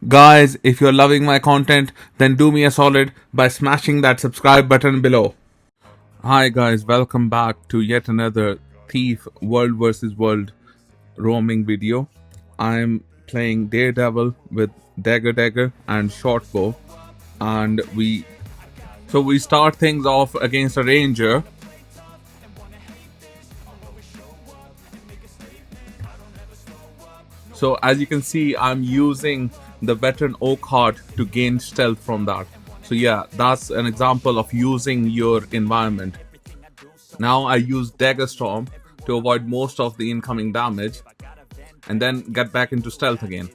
Guys, if you're loving my content, then do me a solid by smashing that subscribe button below. Hi guys, welcome back to yet another Thief World vs. World roaming video. I'm playing Daredevil with Dagger and Shortbow, and we start things off against a ranger. So as you can see, I'm using the veteran oak heart to gain stealth from that. So yeah, that's an example of using your environment. Now I use Dagger Storm to avoid most of the incoming damage and then get back into stealth again.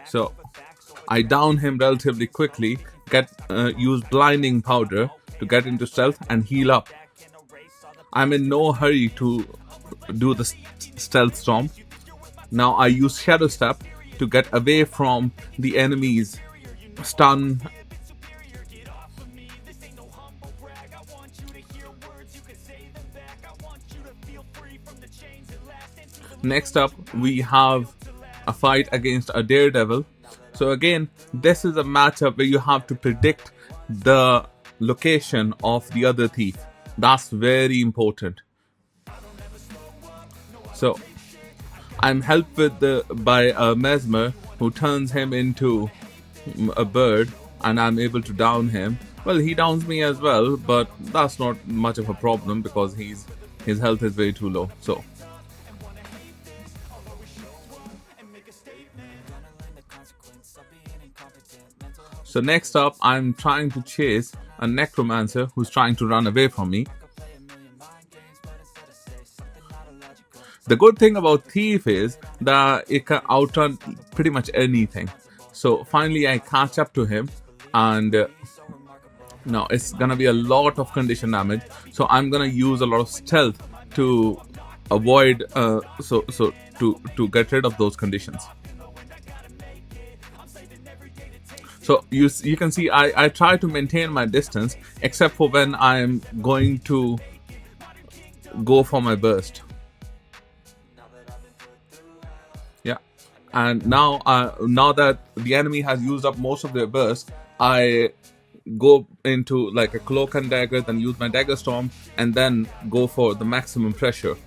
So I down him relatively quickly, use blinding powder to get into stealth and heal up. I'm in no hurry to do the stealth storm. Now I use shadow step to get away from the enemy's stun. Next up, we have a fight against a Daredevil. So again, this is a matchup where you have to predict the location of the other thief. That's very important. So I'm helped by a Mesmer who turns him into a bird, and I'm able to down him. Well, he downs me as well, but that's not much of a problem because his health is way too low. So next up, I'm trying to chase a Necromancer who's trying to run away from me. The good thing about Thief is that it can outrun pretty much anything. So finally I catch up to him, and now it's gonna be a lot of condition damage. So I'm gonna use a lot of stealth to avoid, to get rid of those conditions. So you can see I try to maintain my distance except for when I'm going to go for my burst. Yeah, and now that the enemy has used up most of their burst, I go into like a Cloak and Dagger, then use my Dagger Storm, and then go for the maximum pressure.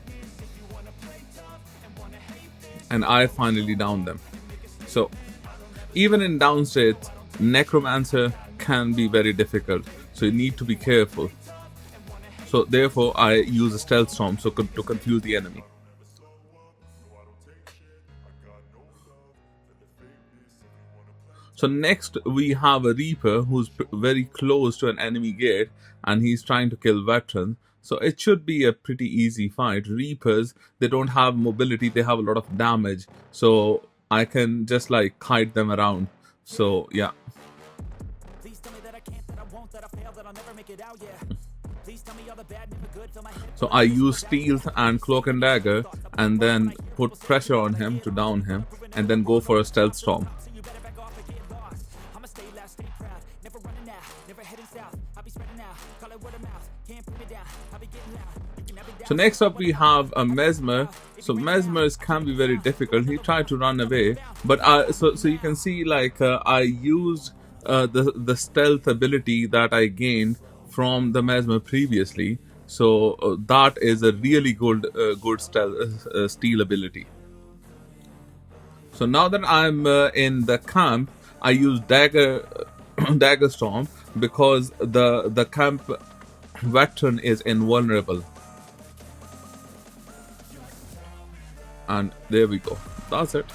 And I finally down them. So even in down states, Necromancer can be very difficult, so you need to be careful. So therefore I use a stealth storm to confuse the enemy. So next we have a Reaper who's very close to an enemy gate, and he's trying to kill veterans. So it should be a pretty easy fight. Reapers, they don't have mobility, they have a lot of damage, so I can just like kite them around. So yeah. So I use stealth and Cloak and Dagger and then put pressure on him to down him, and then go for a stealth storm. So next up we have a Mesmer. So Mesmers can be very difficult. He tried to run away, but so you can see like I used the stealth ability that I gained from the Mesmer previously. So that is a really good steal ability. So now that I'm in the camp, I use Dagger Storm because the camp veteran is invulnerable. And there we go. That's it.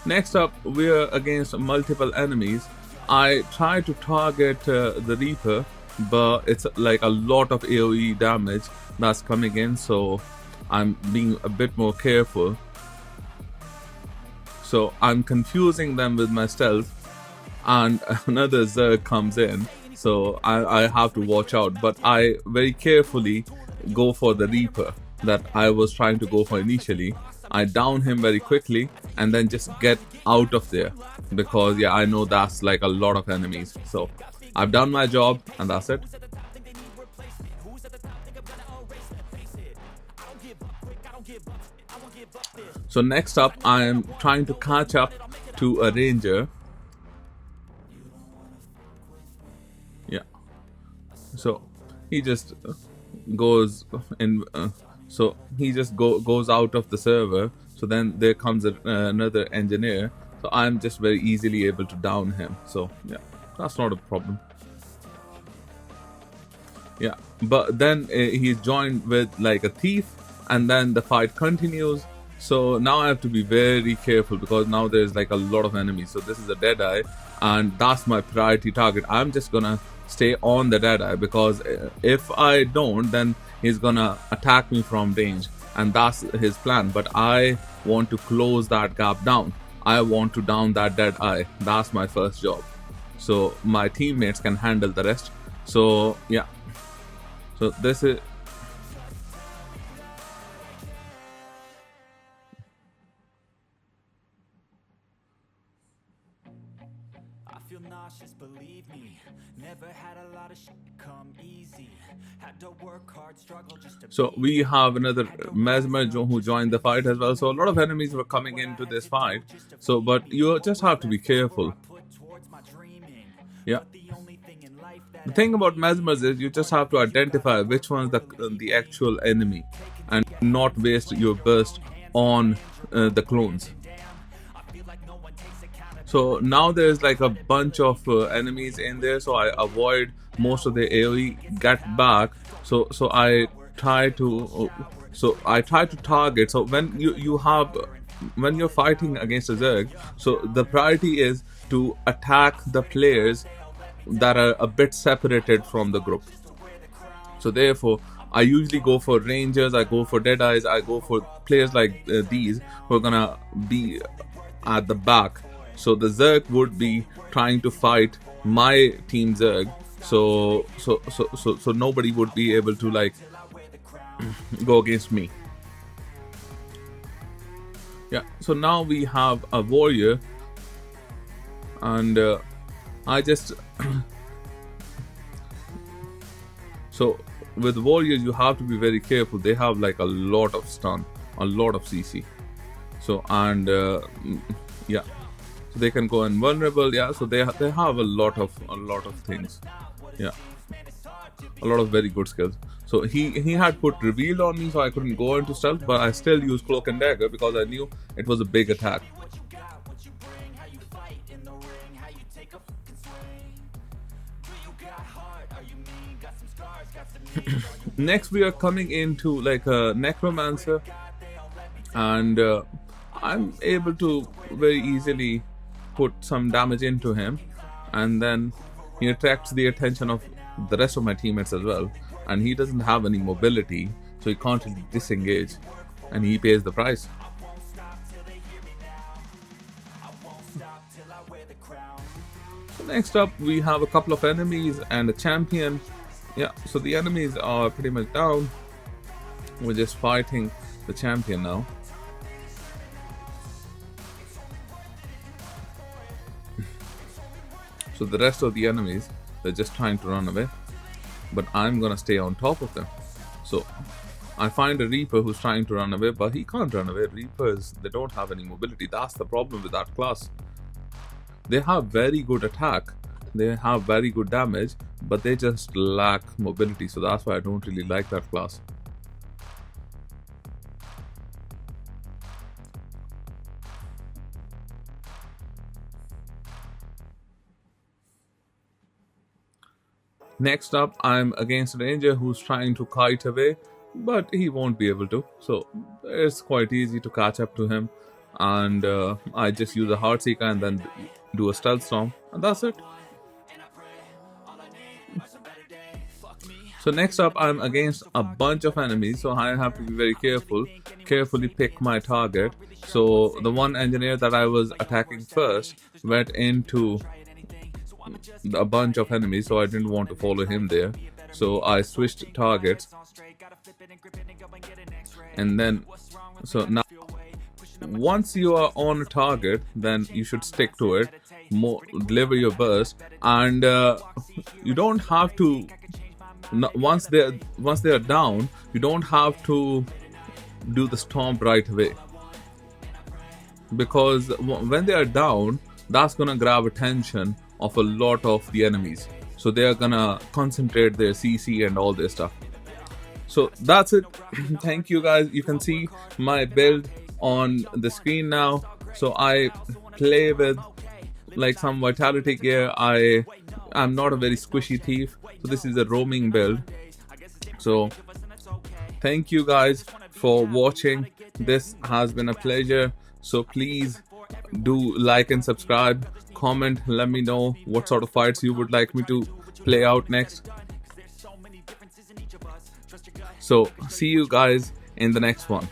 Next up, we're against multiple enemies. I try to target the Reaper, but it's like a lot of AoE damage that's coming in, so I'm being a bit more careful. So I'm confusing them with my stealth, and another Zerg comes in, so I have to watch out. But I very carefully go for the Reaper that I was trying to go for initially. I down him very quickly and then just get out of there, because yeah, I know that's like a lot of enemies. So I've done my job and that's it. So next up, I am trying to catch up to a ranger. Yeah. So he just goes in. So he just goes out of the server. So then there comes another engineer. So I'm just very easily able to down him. So yeah, that's not a problem. Yeah, but then he's joined with like a thief, and then the fight continues. So now I have to be very careful because now there's like a lot of enemies. So this is a Deadeye, and that's my priority target. I'm just gonna stay on the Deadeye because if I don't, then he's gonna attack me from range, and that's his plan. But I want to close that gap down. I want to down that Deadeye. That's my first job. So my teammates can handle the rest. So yeah. So this is. I feel nauseous, believe me. Never had a lot of shit come easy. Had to work hard, struggle just to. So we have another Mesmer who joined the fight as well. So a lot of enemies were coming into this fight. So, but you just have to be careful. Yeah. The thing about Mesmers is you just have to identify which one's the actual enemy and not waste your burst on the clones. So now there's like a bunch of enemies in there, so I avoid most of the AoE, get back. So I try to target. So when when you're fighting against a Zerg, so the priority is to attack the players that are a bit separated from the group. So therefore, I usually go for rangers, I go for Deadeyes, I go for players like these who are gonna be at the back. So the Zerg would be trying to fight my team Zerg. So nobody would be able to like go against me. Yeah. So now we have a warrior, and I just so with warriors you have to be very careful. They have like a lot of stun, a lot of CC. So and yeah, so they can go invulnerable. Yeah, so they have a lot of things. Yeah, a lot of very good skills. So he had put revealed on me, so I couldn't go into stealth, but I still used Cloak and Dagger because I knew it was a big attack. Next we are coming into like a Necromancer, and I'm able to very easily put some damage into him, and then he attracts the attention of the rest of my teammates as well, and he doesn't have any mobility, so he can't really disengage, and he pays the price. So next up we have a couple of enemies and a champion. Yeah, so the enemies are pretty much down. We're just fighting the champion now. So the rest of the enemies, they're just trying to run away, but I'm gonna stay on top of them. So I find a Reaper who's trying to run away, but he can't run away. Reapers, they don't have any mobility. That's the problem with that class. They have very good attack, they have very good damage, but they just lack mobility. So that's why I don't really like that class. Next up, I'm against a ranger who's trying to kite away, but he won't be able to. So it's quite easy to catch up to him, and I just use a Heartseeker and then do a Stealth Storm, and that's it. So next up, I'm against a bunch of enemies, so I have to be very carefully pick my target. So the one engineer that I was attacking first went into a bunch of enemies, so I didn't want to follow him there. So I switched targets, and then so now once you are on a target, then you should stick to it, deliver your burst, and you don't have to. Once they are down, you don't have to do the storm right away. because when they are down, that's gonna grab attention of a lot of the enemies. So they are gonna concentrate their CC and all this stuff. So that's it. Thank you guys. You can see my build on the screen now. So I play with like some vitality gear. I'm not a very squishy thief, so this is a roaming build. So thank you guys for watching. This has been a pleasure. So please do like and subscribe, comment, let me know what sort of fights you would like me to play out next. So see you guys in the next one.